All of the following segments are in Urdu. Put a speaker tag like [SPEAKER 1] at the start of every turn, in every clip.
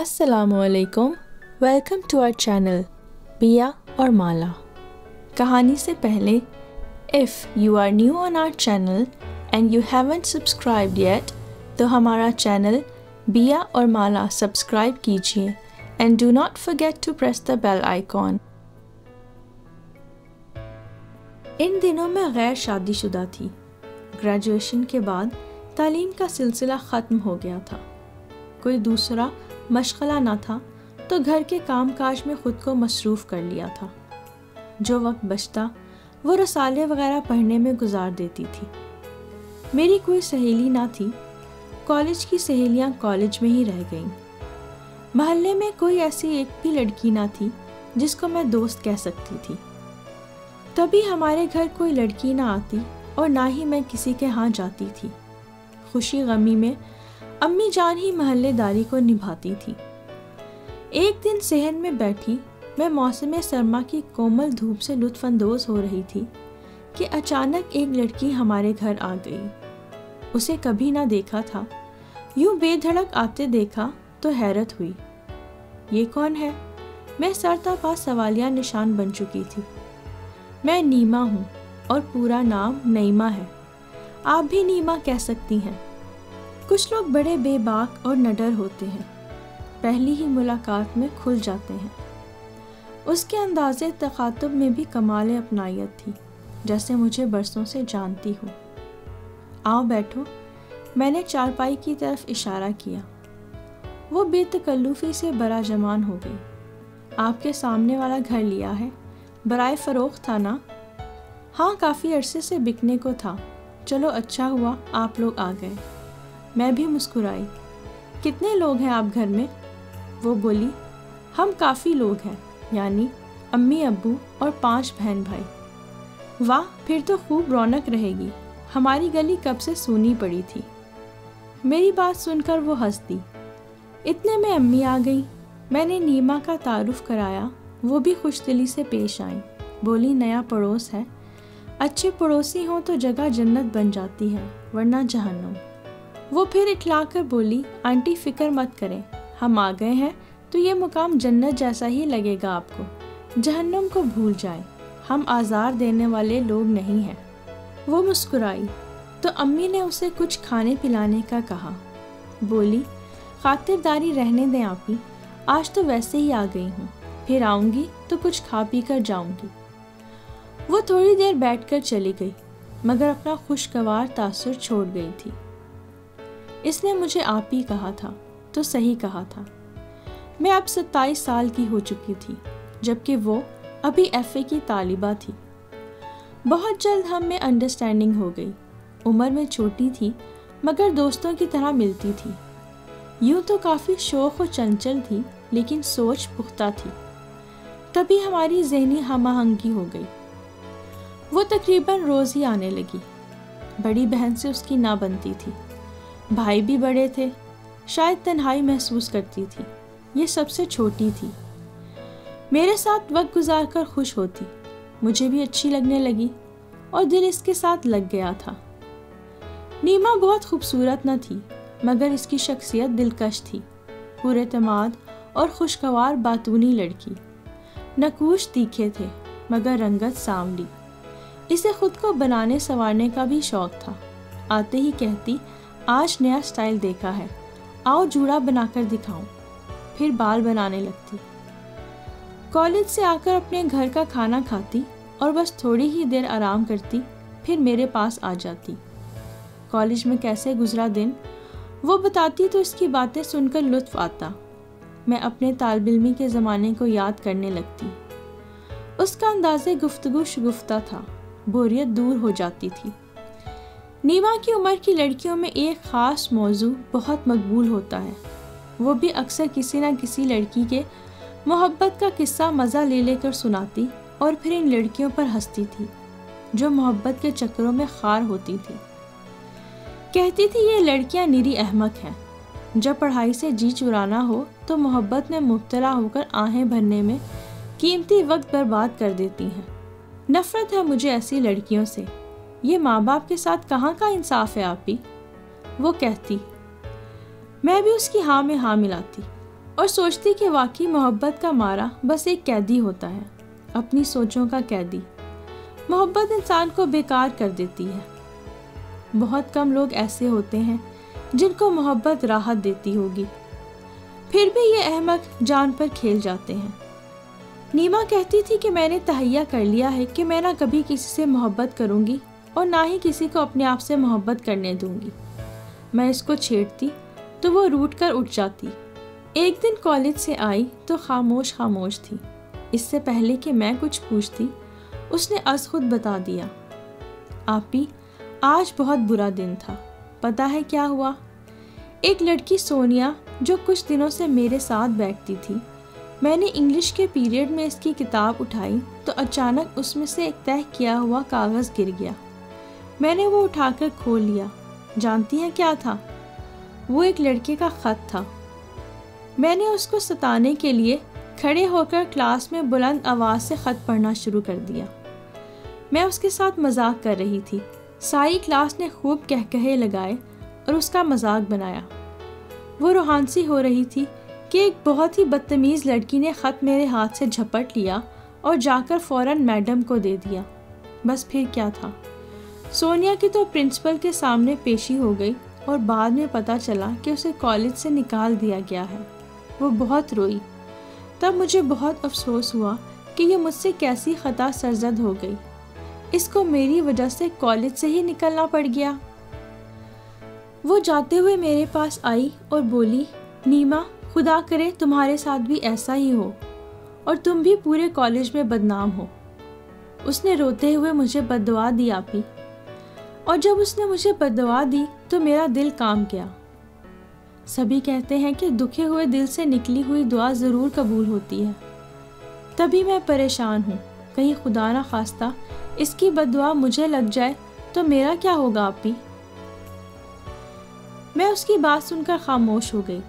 [SPEAKER 1] السلام علیکم، ویلکم ٹو آور چینل بیا اور مالا۔ کہانی سے پہلے if you are new on our channel and you haven't subscribed yet تو ہمارا چینل بیا اور مالا سبسکرائب کیجیے and do not forget to press the bell icon. ان دنوں میں غیر شادی شدہ تھی۔ گریجویشن کے بعد تعلیم کا سلسلہ ختم ہو گیا تھا، کوئی دوسرا مشغلہ نہ تھا تو گھر کے کام کاج میں خود کو مصروف کر لیا تھا۔ جو وقت بچتا وہ رسالے وغیرہ پڑھنے میں گزار دیتی تھی۔ میری کوئی سہیلی نہ تھی، کالج کی سہیلیاں کالج میں ہی رہ گئیں۔ محلے میں کوئی ایسی ایک بھی لڑکی نہ تھی جس کو میں دوست کہہ سکتی تھی۔ تبھی ہمارے گھر کوئی لڑکی نہ آتی اور نہ ہی میں کسی کے ہاں جاتی تھی۔ خوشی غمی میں امی جان ہی محلے داری کو نبھاتی تھی۔ ایک دن صحن میں بیٹھی میں موسم سرما کی کومل دھوپ سے لطف اندوز ہو رہی تھی کہ اچانک ایک لڑکی ہمارے گھر آ گئی۔ اسے کبھی نہ دیکھا تھا، یوں بے دھڑک آتے دیکھا تو حیرت ہوئی۔ یہ کون ہے؟ میں سر تا پا سوالیہ نشان بن چکی تھی۔ میں نیما ہوں اور پورا نام نعیمہ ہے، آپ بھی نیما کہہ سکتی ہیں۔ کچھ لوگ بڑے بے باک اور نڈر ہوتے ہیں، پہلی ہی ملاقات میں کھل جاتے ہیں۔ اس کے انداز تخاطب میں بھی کمال اپنائیت تھی، جیسے مجھے برسوں سے جانتی ہو۔ آؤ بیٹھو، میں نے چارپائی کی طرف اشارہ کیا۔ وہ بے تکلفی سے برا جمان ہو گئی۔ آپ کے سامنے والا گھر لیا ہے، برائے فروخت تھا نا؟ ہاں، کافی عرصے سے بکنے کو تھا، چلو اچھا ہوا آپ لوگ آ گئے۔ میں بھی مسکرائی۔ کتنے لوگ ہیں آپ گھر میں؟ وہ بولی، ہم کافی لوگ ہیں، یعنی امی ابو اور 5 بہن بھائی۔ واہ، پھر تو خوب رونق رہے گی، ہماری گلی کب سے سونی پڑی تھی۔ میری بات سن کر وہ ہنس دی۔ اتنے میں امی آ گئی۔ میں نے نیما کا تعارف کرایا، وہ بھی خوش دلی سے پیش آئیں۔ بولی، نیا پڑوس ہے، اچھے پڑوسی ہوں تو جگہ جنت بن جاتی ہے ورنہ جہنم۔ وہ پھر اٹھلا کر بولی، آنٹی فکر مت کریں، ہم آ گئے ہیں تو یہ مقام جنت جیسا ہی لگے گا آپ کو، جہنم کو بھول جائیں، ہم آزار دینے والے لوگ نہیں ہیں۔ وہ مسکرائی تو امی نے اسے کچھ کھانے پلانے کا کہا۔ بولی، خاطرداری رہنے دیں آپی، آج تو ویسے ہی آ گئی ہوں، پھر آؤں گی تو کچھ کھا پی کر جاؤں گی۔ وہ تھوڑی دیر بیٹھ کر چلی گئی، مگر اپنا خوشگوار تاثر چھوڑ گئی تھی۔ اس نے مجھے آپ ہی کہا تھا تو صحیح کہا تھا۔ میں اب 27 سال کی ہو چکی تھی، جبکہ وہ ابھی FA کی طالبہ تھی۔ بہت جلد ہم میں انڈرسٹینڈنگ ہو گئی۔ عمر میں چھوٹی تھی مگر دوستوں کی طرح ملتی تھی۔ یوں تو کافی شوخ و چنچل تھی، لیکن سوچ پختہ تھی۔ تبھی ہماری ذہنی ہم آہنگی ہو گئی۔ وہ تقریباً روز ہی آنے لگی۔ بڑی بہن سے اس کی نہ بنتی تھی، بھائی بھی بڑے تھے، شاید تنہائی محسوس کرتی تھی۔ یہ سب سے چھوٹی تھی۔ میرے ساتھ وقت گزار کر خوش ہوتی، مجھے بھی اچھی لگنے لگی اور دل اس کے ساتھ لگ گیا تھا۔ نیما بہت خوبصورت نہ تھی، مگر اس کی شخصیت دلکش تھی، پر اعتماد اور خوشگوار باتونی لڑکی۔ نقوش تیکھے تھے مگر رنگت سانولی۔ اسے خود کو بنانے سنوارنے کا بھی شوق تھا۔ آتے ہی کہتی، آج نیا سٹائل دیکھا ہے، آؤ جوڑا بنا کر دکھاؤں، پھر بال بنانے لگتی۔ کالج سے آ کر اپنے گھر کا کھانا کھاتی اور بس تھوڑی ہی دیر آرام کرتی، پھر میرے پاس آ جاتی۔ کالج میں کیسے گزرا دن وہ بتاتی تو اس کی باتیں سن کر لطف آتا۔ میں اپنے طالب علمی کے زمانے کو یاد کرنے لگتی۔ اس کا انداز گفتگو شگفتہ تھا، بوریت دور ہو جاتی تھی۔ نیما کی عمر کی لڑکیوں میں ایک خاص موضوع بہت مقبول ہوتا ہے، وہ بھی اکثر کسی نہ کسی لڑکی کے محبت کا قصہ مزہ لے لے کر سناتی اور پھر ان لڑکیوں پر ہنستی تھی جو محبت کے چکروں میں خار ہوتی تھی۔ کہتی تھی یہ لڑکیاں نری احمق ہیں، جب پڑھائی سے جی چرانا ہو تو محبت میں مبتلا ہو کر آہیں بھرنے میں قیمتی وقت برباد کر دیتی ہیں۔ نفرت ہے مجھے ایسی لڑکیوں سے، یہ ماں باپ کے ساتھ کہاں کا انصاف ہے آپی؟ وہ کہتی۔ میں بھی اس کی ہاں میں ہاں ملاتی۔ اور سوچتی کہ واقعی محبت کا مارا بس ایک قیدی ہوتا ہے، اپنی سوچوں کا قیدی۔ محبت انسان کو بیکار کر دیتی ہے۔ بہت کم لوگ ایسے ہوتے ہیں جن کو محبت راحت دیتی ہوگی، پھر بھی یہ احمق جان پر کھیل جاتے ہیں۔ نیما کہتی تھی کہ میں نے تہیہ کر لیا ہے کہ میں نہ کبھی کسی سے محبت کروں گی اور نہ ہی کسی کو اپنے آپ سے محبت کرنے دوں گی۔ میں اس کو چھیڑتی تو وہ روٹ کر اٹھ جاتی۔ ایک دن کالج سے آئی تو خاموش خاموش تھی۔ اس سے پہلے کہ میں کچھ پوچھتی اس نے از خود بتا دیا، آپی آج بہت برا دن تھا، پتہ ہے کیا ہوا؟ ایک لڑکی سونیا جو کچھ دنوں سے میرے ساتھ بیٹھتی تھی، میں نے انگلش کے پیریڈ میں اس کی کتاب اٹھائی تو اچانک اس میں سے ایک تہہ کیا ہوا کاغذ گر گیا۔ میں نے وہ اٹھا کر کھول لیا۔ جانتی ہیں کیا تھا؟ وہ ایک لڑکے کا خط تھا۔ میں نے اس کو ستانے کے لیے کھڑے ہو کر کلاس میں بلند آواز سے خط پڑھنا شروع کر دیا۔ میں اس کے ساتھ مذاق کر رہی تھی۔ ساری کلاس نے خوب کہکہے لگائے اور اس کا مذاق بنایا۔ وہ روحانسی ہو رہی تھی کہ ایک بہت ہی بدتمیز لڑکی نے خط میرے ہاتھ سے جھپٹ لیا اور جا کر فوراً میڈم کو دے دیا۔ بس پھر کیا تھا؟ سونیا کی تو پرنسپل کے سامنے پیشی ہو گئی اور بعد میں پتہ چلا کہ اسے کالج سے نکال دیا گیا ہے۔ وہ بہت روئی۔ تب مجھے بہت افسوس ہوا کہ یہ مجھ سے کیسی خطا سرزد ہو گئی، اس کو میری وجہ سے کالج سے ہی نکلنا پڑ گیا۔ وہ جاتے ہوئے میرے پاس آئی اور بولی، نیما خدا کرے تمہارے ساتھ بھی ایسا ہی ہو اور تم بھی پورے کالج میں بدنام ہو۔ اس نے روتے ہوئے مجھے بد دعا دی آپی، اور جب اس نے مجھے بد دعا دی تو میرا دل کام گیا۔ سبھی کہتے ہیں کہ دکھے ہوئے دل سے نکلی ہوئی دعا ضرور قبول ہوتی ہے۔ تبھی میں پریشان ہوں، کہیں خدا نہ خواستہ اس کی بد دعا مجھے لگ جائے تو میرا کیا ہوگا آپی؟ میں اس کی بات سن کر خاموش ہو گئی۔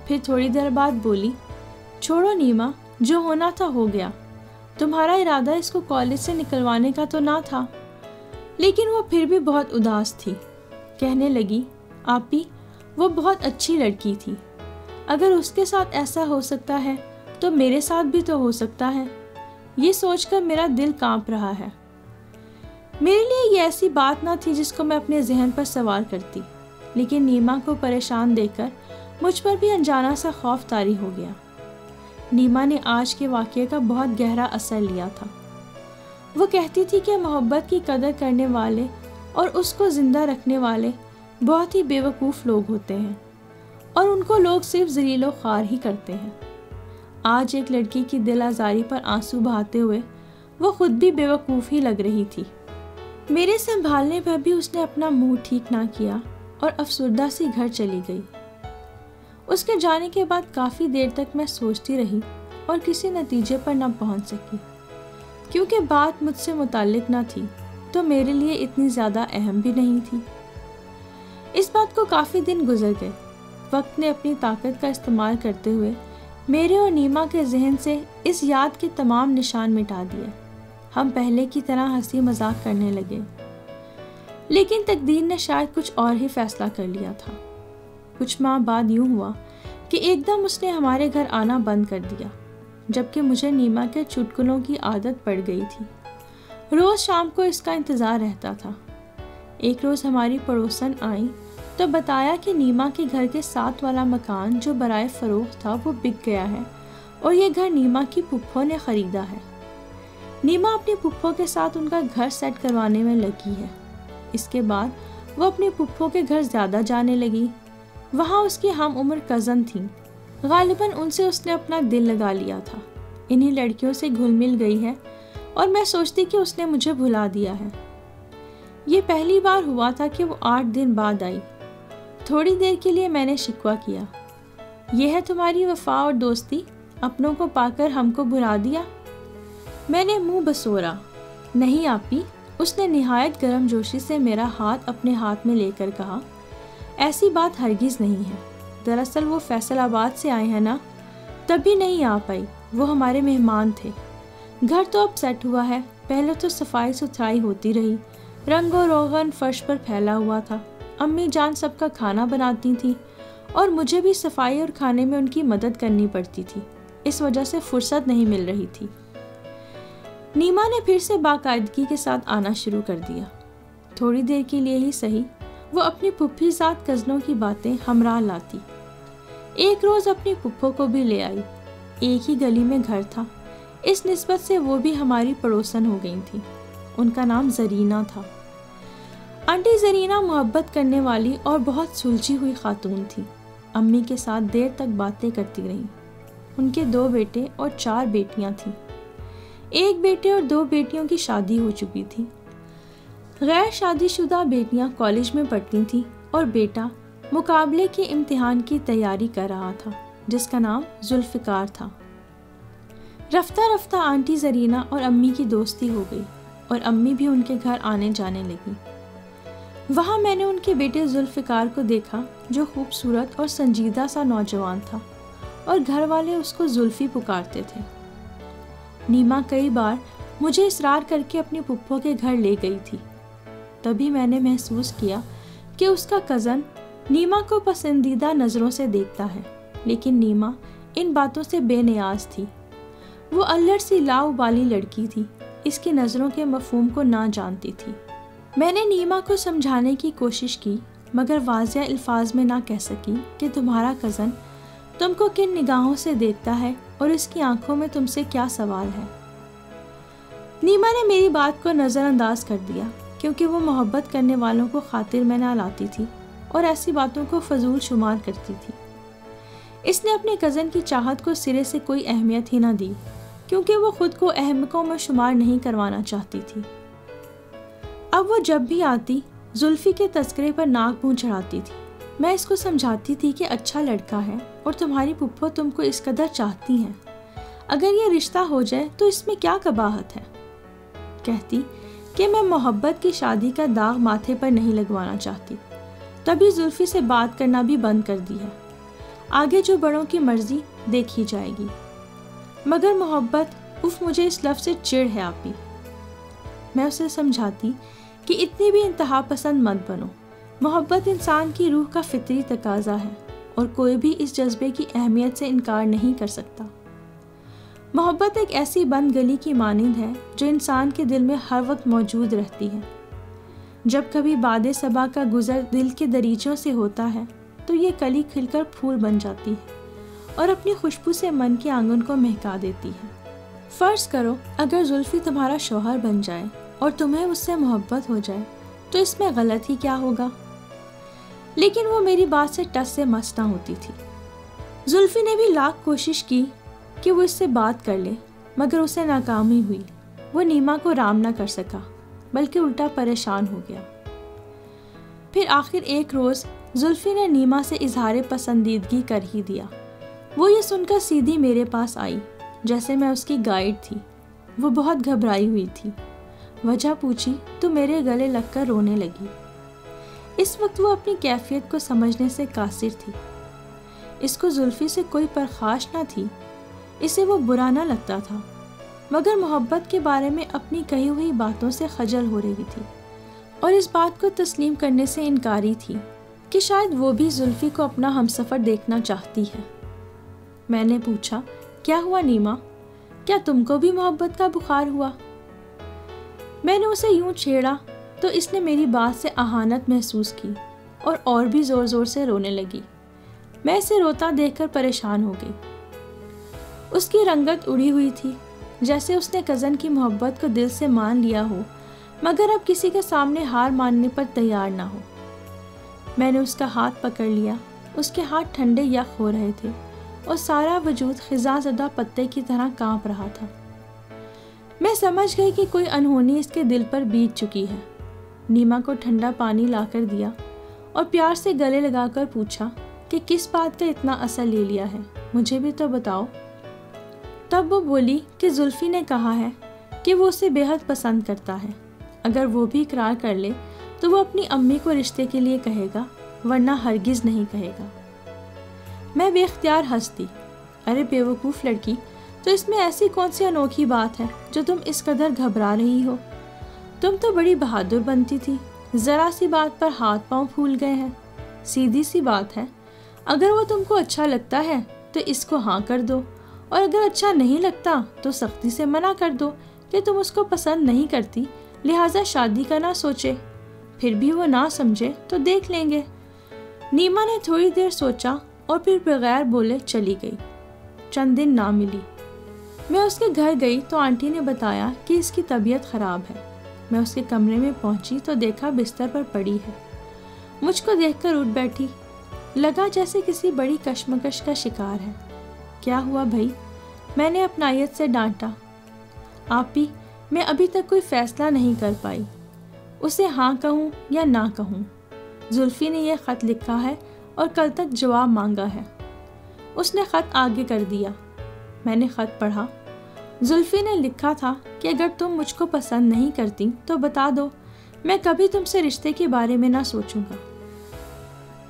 [SPEAKER 1] پھر تھوڑی دیر بعد بولی، چھوڑو نیما، جو ہونا تھا ہو گیا۔ تمہارا ارادہ اس کو کالج سے نکلوانے کا تو نہ تھا۔ لیکن وہ پھر بھی بہت اداس تھی۔ کہنے لگی، آپی وہ بہت اچھی لڑکی تھی، اگر اس کے ساتھ ایسا ہو سکتا ہے تو میرے ساتھ بھی تو ہو سکتا ہے۔ یہ سوچ کر میرا دل کانپ رہا ہے۔ میرے لیے یہ ایسی بات نہ تھی جس کو میں اپنے ذہن پر سوار کرتی، لیکن نیما کو پریشان دیکھ کر مجھ پر بھی انجانا سا خوف طاری ہو گیا۔ نیما نے آج کے واقعے کا بہت گہرا اثر لیا تھا۔ وہ کہتی تھی کہ محبت کی قدر کرنے والے اور اس کو زندہ رکھنے والے بہت ہی بیوقوف لوگ ہوتے ہیں، اور ان کو لوگ صرف ذلیل و خوار ہی کرتے ہیں۔ آج ایک لڑکی کی دل آزاری پر آنسو بہاتے ہوئے وہ خود بھی بیوقوف ہی لگ رہی تھی۔ میرے سنبھالنے پر بھی اس نے اپنا منہ ٹھیک نہ کیا اور افسردہ سی گھر چلی گئی۔ اس کے جانے کے بعد کافی دیر تک میں سوچتی رہی اور کسی نتیجے پر نہ پہنچ سکی، کیونکہ بات مجھ سے متعلق نہ تھی تو میرے لیے اتنی زیادہ اہم بھی نہیں تھی۔ اس بات کو کافی دن گزر گئے۔ وقت نے اپنی طاقت کا استعمال کرتے ہوئے میرے اور نیما کے ذہن سے اس یاد کے تمام نشان مٹا دیے۔ ہم پہلے کی طرح ہنسی مذاق کرنے لگے، لیکن تقدیر نے شاید کچھ اور ہی فیصلہ کر لیا تھا۔ کچھ ماہ بعد یوں ہوا کہ ایک دم اس نے ہمارے گھر آنا بند کر دیا، جبکہ مجھے نیما کے چٹکلوں کی عادت پڑ گئی تھی۔ روز شام کو اس کا انتظار رہتا تھا۔ ایک روز ہماری پڑوسن آئی تو بتایا کہ نیما کے گھر کے ساتھ والا مکان جو برائے فروخت تھا وہ بک گیا ہے اور یہ گھر نیما کی پھپھو نے خریدا ہے۔ نیما اپنی پھپھو کے ساتھ ان کا گھر سیٹ کروانے میں لگی ہے۔ اس کے بعد وہ اپنی پھپھو کے گھر زیادہ جانے لگی۔ وہاں اس کی ہم عمر کزن تھیں، غالباً ان سے اس نے اپنا دل لگا لیا تھا۔ انہی لڑکیوں سے گھل مل گئی ہے اور میں سوچتی کہ اس نے مجھے بھلا دیا ہے۔ یہ پہلی بار ہوا تھا کہ وہ 8 دن بعد آئی۔ تھوڑی دیر کے لیے میں نے شکوہ کیا، یہ ہے تمہاری وفا اور دوستی، اپنوں کو پا کر ہم کو بھلا دیا؟ میں نے منہ بسورا، نہیں آپی۔ اس نے نہایت گرم جوشی سے میرا ہاتھ اپنے ہاتھ میں لے کر کہا، ایسی بات ہرگز نہیں ہے۔ دراصل وہ فیصل آباد سے آئے ہیں نا، تبھی نہیں آ پائی، وہ ہمارے مہمان تھے۔ گھر تو اب سیٹ ہوا ہے، پہلے تو صفائی ستھرائی ہوتی رہی، رنگ و روغن فرش پر پھیلا ہوا تھا، امی جان سب کا کھانا بناتی تھیں اور مجھے بھی صفائی اور کھانے میں ان کی مدد کرنی پڑتی تھی، اس وجہ سے فرصت نہیں مل رہی تھی۔ نیما نے پھر سے باقاعدگی کے ساتھ آنا شروع کر دیا۔ تھوڑی دیر کے لیے ہی صحیح، وہ اپنی پھپھی زاد کزنوں کی باتیں ہمراہ لاتی۔ ایک روز اپنی پھپھو کو بھی لے آئی، ایک ہی گلی میں گھر تھا، اس نسبت سے وہ بھی ہماری پڑوسن ہو گئی تھی۔ ان کا نام زرینہ تھا۔ آنٹی زرینہ محبت کرنے والی اور بہت سلجھی ہوئی خاتون تھی۔ امی کے ساتھ دیر تک باتیں کرتی رہیں۔ ان کے 2 بیٹے اور 4 بیٹیاں تھیں۔ ایک بیٹے اور 2 بیٹیوں کی شادی ہو چکی تھی۔ غیر شادی شدہ بیٹیاں کالج میں پڑھتی تھیں اور بیٹا مقابلے کے امتحان کی تیاری کر رہا تھا جس کا نام ذوالفقار تھا۔ رفتہ رفتہ آنٹی زرینہ اور امی کی دوستی ہو گئی اور امی بھی ان کے گھر آنے جانے لگی۔ وہاں میں نے ان کے بیٹے ذوالفقار کو دیکھا جو خوبصورت اور سنجیدہ سا نوجوان تھا اور گھر والے اس کو زلفی پکارتے تھے۔ نیما کئی بار مجھے اصرار کر کے اپنی پھپھو کے گھر لے گئی تھی۔ تبھی میں نے محسوس کیا کہ اس کا کزن نیما کو پسندیدہ نظروں سے دیکھتا ہے، لیکن نیما ان باتوں سے بے نیاز تھی۔ وہ الڑ سی لاؤبالی لڑکی تھی، اس کی نظروں کے مفہوم کو نہ جانتی تھی۔ میں نے نیما کو سمجھانے کی کوشش کی مگر واضح الفاظ میں نہ کہہ سکی کہ تمہارا کزن تم کو کن نگاہوں سے دیکھتا ہے اور اس کی آنکھوں میں تم سے کیا سوال ہے۔ نیما نے میری بات کو نظر انداز کر دیا کیونکہ وہ محبت کرنے والوں کو خاطر میں نہ لاتی تھی اور ایسی باتوں کو فضول شمار کرتی تھی۔ اس نے اپنے کزن کی چاہت کو سرے سے کوئی اہمیت ہی نہ دی کیونکہ وہ خود کو احمقوں میں شمار نہیں کروانا چاہتی تھی۔ اب وہ جب بھی آتی زلفی کے تذکرے پر ناک منہ چڑھاتی تھی۔ میں اس کو سمجھاتی تھی کہ اچھا لڑکا ہے اور تمہاری پھپھو تم کو اس قدر چاہتی ہیں، اگر یہ رشتہ ہو جائے تو اس میں کیا قباحت ہے۔ کہتی کہ میں محبت کی شادی کا داغ ماتھے پر نہیں لگوانا چاہتی، تبھی زلفی سے بات کرنا بھی بند کر دی ہے۔ آگے جو بڑوں کی مرضی دیکھی جائے گی۔ مگر محبت، مجھے اس لفظ سے چڑ ہے آپی۔ میں اسے سمجھاتی کہ اتنی بھی انتہا پسند مت بنو، محبت انسان کی روح کا فطری تقاضا ہے اور کوئی بھی اس جذبے کی اہمیت سے انکار نہیں کر سکتا۔ محبت ایک ایسی بند گلی کی مانند ہے جو انسان کے دل میں ہر وقت موجود رہتی ہے۔ جب کبھی باد صبا کا گزر دل کے دریچوں سے ہوتا ہے تو یہ کلی کھل کر پھول بن جاتی ہے اور اپنی خوشبو سے من کے آنگن کو مہکا دیتی ہے۔ فرض کرو اگر زلفی تمہارا شوہر بن جائے اور تمہیں اس سے محبت ہو جائے تو اس میں غلط ہی کیا ہوگا؟ لیکن وہ میری بات سے ٹس سے مس نہ ہوتی تھی۔ زلفی نے بھی لاکھ کوشش کی کہ وہ اس سے بات کر لے مگر اسے ناکامی ہوئی۔ وہ نیما کو رام نہ کر سکا بلکہ الٹا پریشان ہو گیا۔ پھر آخر ایک روز زلفی نے نیما سے اظہار پسندیدگی کر ہی دیا۔ وہ یہ سن کر سیدھی میرے پاس آئی جیسے میں اس کی گائیڈ تھی۔ وہ بہت گھبرائی ہوئی تھی۔ وجہ پوچھی تو میرے گلے لگ کر رونے لگی۔ اس وقت وہ اپنی کیفیت کو سمجھنے سے قاصر تھی۔ اس کو زلفی سے کوئی پرخاش نہ تھی، اسے وہ برا نہ لگتا تھا مگر محبت کے بارے میں اپنی کہی ہوئی باتوں سے خجل ہو رہی تھی اور اس بات کو تسلیم کرنے سے انکاری تھی کہ شاید وہ بھی زلفی کو اپنا ہمسفر دیکھنا چاہتی ہے۔ میں نے پوچھا، کیا ہوا نیما؟ کیا تم کو بھی محبت کا بخار ہوا؟ میں نے اسے یوں چھیڑا تو اس نے میری بات سے اہانت محسوس کی اور بھی زور زور سے رونے لگی۔ میں اسے روتا دیکھ کر پریشان ہو گئی۔ اس کی رنگت اڑی ہوئی تھی جیسے اس نے کزن کی محبت کو دل سے مان لیا ہو مگر اب کسی کے سامنے ہار ماننے پر تیار نہ ہو۔ میں نے اس کا ہاتھ پکڑ لیا۔ اس کے ہاتھ ٹھنڈے یخ ہو رہے تھے اور سارا وجود خزاں زدہ پتے کی طرح کانپ رہا تھا۔ میں سمجھ گئی کہ کوئی انہونی اس کے دل پر بیت چکی ہے۔ نیما کو ٹھنڈا پانی لا کر دیا اور پیار سے گلے لگا کر پوچھا کہ کس بات کا اتنا اثر لے لیا ہے، مجھے بھی تو بتاؤ۔ تب وہ بولی کہ زلفی نے کہا ہے کہ وہ اسے بے حد پسند کرتا ہے، اگر وہ بھی اقرار کر لے تو وہ اپنی امی کو رشتے کے لیے کہے گا ورنہ ہرگز نہیں کہے گا۔ میں بے اختیار ہنس دی۔ ارے بیوقوف لڑکی، تو اس میں ایسی کون سی انوکھی بات ہے جو تم اس قدر گھبرا رہی ہو؟ تم تو بڑی بہادر بنتی تھی، ذرا سی بات پر ہاتھ پاؤں پھول گئے ہیں۔ سیدھی سی بات ہے، اگر وہ تم کو اچھا لگتا ہے تو اس کو ہاں کر دو، اور اگر اچھا نہیں لگتا تو سختی سے منع کر دو کہ تم اس کو پسند نہیں کرتی، لہٰذا شادی کا نہ سوچے۔ پھر بھی وہ نہ سمجھے تو دیکھ لیں گے۔ نیما نے تھوڑی دیر سوچا اور پھر بغیر بولے چلی گئی۔ چند دن نہ ملی۔ میں اس کے گھر گئی تو آنٹی نے بتایا کہ اس کی طبیعت خراب ہے۔ میں اس کے کمرے میں پہنچی تو دیکھا بستر پر پڑی ہے۔ مجھ کو دیکھ کر اٹھ بیٹھی، لگا جیسے کسی بڑی کشمکش کا شکار ہے۔ کیا ہوا بھائی؟ میں نے اپنائیت سے ڈانٹا۔ آپی، میں ابھی تک کوئی فیصلہ نہیں کر پائی، اسے ہاں کہوں یا نہ کہوں۔ زلفی نے یہ خط لکھا ہے اور کل تک جواب مانگا ہے۔ اس نے خط آگے کر دیا۔ میں نے خط پڑھا۔ زلفی نے لکھا تھا کہ اگر تم مجھ کو پسند نہیں کرتی تو بتا دو، میں کبھی تم سے رشتے کے بارے میں نہ سوچوں گا۔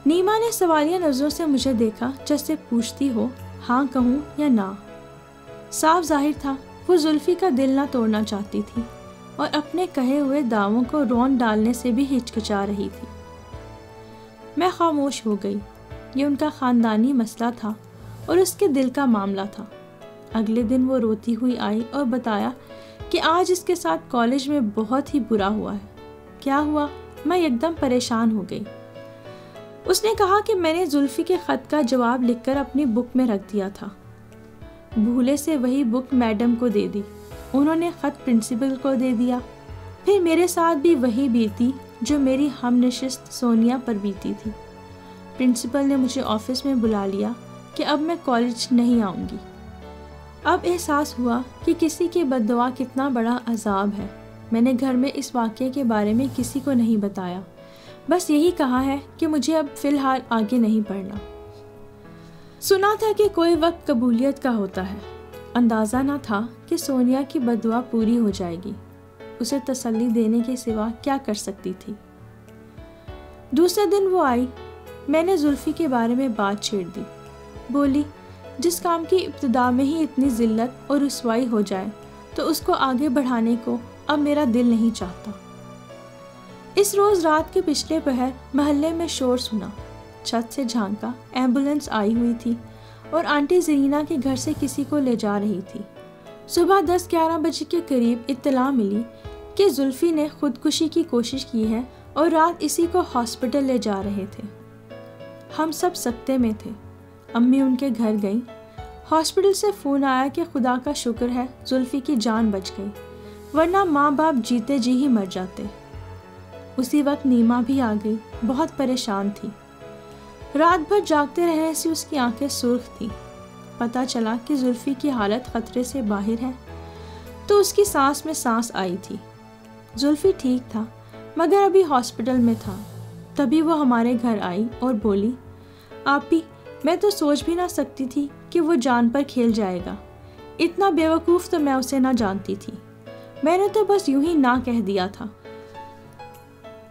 [SPEAKER 1] نیما نے سوالیہ نظروں سے مجھے دیکھا جیسے پوچھتی ہو ہاں کہوں یا نہ۔ صاف ظاہر تھا وہ زلفی کا دل نہ توڑنا چاہتی تھی اور اپنے کہے ہوئے دعووں کو رون ڈالنے سے بھی ہچکچا رہی تھی۔ میں خاموش ہو گئی۔ یہ ان کا خاندانی مسئلہ تھا اور اس کے دل کا معاملہ تھا۔ اگلے دن وہ روتی ہوئی آئی اور بتایا کہ آج اس کے ساتھ کالج میں بہت ہی برا ہوا ہے۔ کیا ہوا؟ میں یکدم پریشان ہو گئی۔ اس نے کہا کہ میں نے زلفی کے خط کا جواب لکھ کر اپنی بک میں رکھ دیا تھا۔ بھولے سے وہی بک میڈم کو دے دی۔ انہوں نے خط پرنسپل کو دے دیا۔ پھر میرے ساتھ بھی وہی بیتی جو میری ہم نشست سونیا پر بیتی تھی۔ پرنسپل نے مجھے آفس میں بلا لیا کہ اب میں کالج نہیں آؤں گی۔ اب احساس ہوا کہ کسی کی بد دعا کتنا بڑا عذاب ہے۔ میں نے گھر میں اس واقعے کے بارے میں کسی کو نہیں بتایا، بس یہی کہا ہے کہ مجھے اب فی الحال آگے نہیں پڑھنا۔ سنا تھا کہ کوئی وقت قبولیت کا ہوتا ہے، اندازہ نہ تھا کہ سونیا کی بد دعا پوری ہو جائے گی۔ اسے تسلی دینے کے سوا کیا کر سکتی تھی۔ دوسرے دن وہ آئی۔ میں نے زلفی کے بارے میں بات چھیڑ دی۔ بولی جس کام کی ابتدا میں ہی اتنی ذلت اور رسوائی ہو جائے تو اس کو آگے بڑھانے کو اب میرا دل نہیں چاہتا۔ اس روز رات کے پچھلے پہر محلے میں شور سنا۔ چھت سے جھانکا، ایمبولینس آئی ہوئی تھی اور آنٹی زرینا کے گھر سے کسی کو لے جا رہی تھی۔ صبح 10-11 بجے کے قریب اطلاع ملی کہ زلفی نے خودکشی کی کوشش کی ہے اور رات اسی کو ہاسپٹل لے جا رہے تھے۔ ہم سب سکتے میں تھے۔ امی ان کے گھر گئیں۔ ہاسپٹل سے فون آیا کہ خدا کا شکر ہے زلفی کی جان بچ گئی، ورنہ ماں باپ جیتے جی ہی مر جاتے۔ اسی وقت نیما بھی آ گئی، بہت پریشان تھی۔ رات بھر جاگتے رہنے سے اس کی آنکھیں سرخ تھیں۔ پتہ چلا کہ زلفی کی حالت خطرے سے باہر ہے تو اس کی سانس میں سانس آئی تھی۔ زلفی ٹھیک تھا مگر ابھی ہاسپٹل میں تھا۔ تبھی وہ ہمارے گھر آئی اور بولی آپی، میں تو سوچ بھی نہ سکتی تھی کہ وہ جان پر کھیل جائے گا۔ اتنا بیوقوف تو میں اسے نہ جانتی تھی۔ میں نے تو بس یوں ہی نہ کہہ دیا تھا۔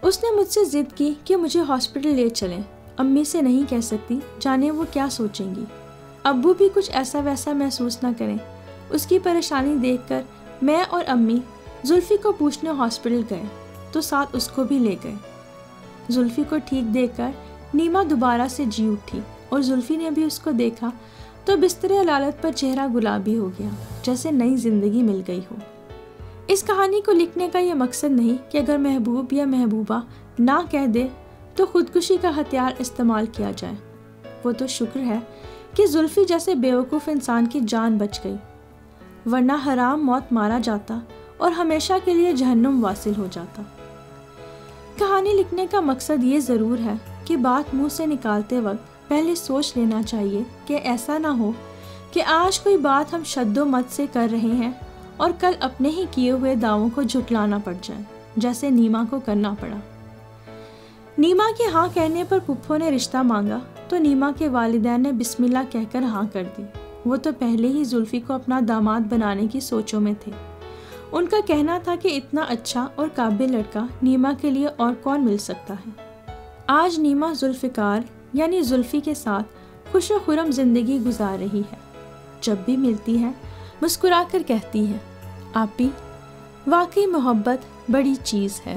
[SPEAKER 1] اس نے مجھ سے ضد کی کہ مجھے ہاسپٹل لے چلیں۔ امی سے نہیں کہہ سکتی، جانے وہ کیا سوچیں گی۔ ابو بھی کچھ ایسا ویسا محسوس نہ کریں۔ اس کی پریشانی دیکھ کر میں اور امی زلفی کو پوچھنے ہاسپٹل گئے تو ساتھ اس کو بھی لے گئے۔ زلفی کو ٹھیک دیکھ کر نیما دوبارہ سے جی اٹھی اور زلفی نے بھی اس کو دیکھا تو بستر علالت پر چہرہ گلابی ہو گیا، جیسے نئی زندگی مل گئی ہو۔ اس کہانی کو لکھنے کا یہ مقصد نہیں کہ اگر محبوب یا محبوبہ نہ کہہ دے تو خودکشی کا ہتھیار استعمال کیا جائے۔ وہ تو شکر ہے کہ زلفی جیسے بیوقوف انسان کی جان بچ گئی، ورنہ حرام موت مارا جاتا اور ہمیشہ کے لیے جہنم واصل ہو جاتا۔ کہانی لکھنے کا مقصد یہ ضرور ہے کہ بات منہ سے نکالتے وقت پہلے سوچ لینا چاہیے کہ ایسا نہ ہو کہ آج کوئی بات ہم شد و مت سے کر رہے ہیں اور کل اپنے ہی کیے ہوئے دعووں کو جھٹلانا پڑ جائے، جیسے نیما کو کرنا پڑا۔ نیما کے ہاں کہنے پر پھپھو نے رشتہ مانگا تو نیما کے والدین نے بسم اللہ کہہ کر ہاں کر دی۔ وہ تو پہلے ہی زلفی کو اپنا داماد بنانے کی سوچوں میں تھے۔ ان کا کہنا تھا کہ اتنا اچھا اور قابل لڑکا نیما کے لیے اور کون مل سکتا ہے۔ آج نیما ذوالفقار یعنی زلفی کے ساتھ خوش و خرم زندگی گزار رہی ہے۔ جب بھی ملتی ہے مسکرا کر کہتی ہے آپی، واقعی محبت بڑی چیز ہے۔